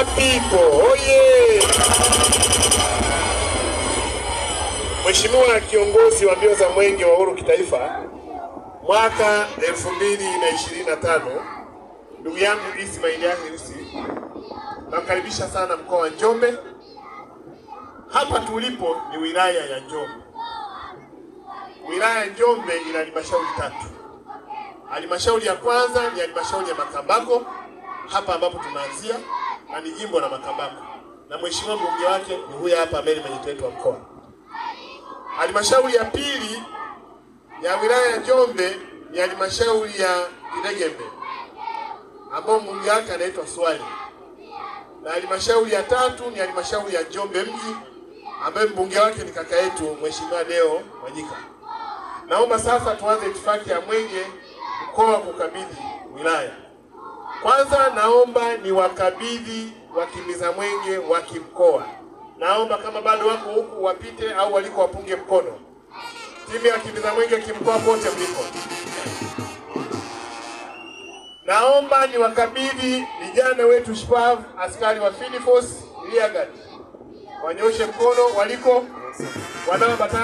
people. Oye! Mheshimiwa kiongozi wa mbio za mwenge wa uhuru kitaifa mwaka 2025, ndugu yangu Ismail Yahya, nakaribisha sana mkoa wa Njombe. Hapa tulipo ni wilaya ya Njombe. Wilaya ya Njombe ina halmashauri 3. Halmashauri ya kwanza ni halmashauri ya Makambako, hapa ambapo tunaanzia, na ni jimbo la Makambako. Na mheshimiwa mbunge wake ni huyu hapa mbele, mwenyekiti wetu wa mkoa. Halmashauri ya pili ya wilaya ya Njombe ni halmashauri ya Ilegembe, ambao mbunge wake anaitwa Swali. Na halmashauri ya tatu ni halmashauri ya Njombe mji, ambaye mbunge wake ni kaka yetu mheshimiwa Deo Mwanyika. Naomba sasa tuanze itifaki ya mwenge mkoa kukabidhi wilaya. Kwanza naomba ni wakabidhi wakimbiza mwenge wa kimkoa. Naomba kama bado wako huku wapite au waliko wapunge mkono. Timu ya wakimbiza mwenge kimkoa pote mliko. Naomba ni wakabidhi vijana wetu shupavu, askari wa Field Force Rear Guard. Wanyoshe mkono waliko wanaoambatana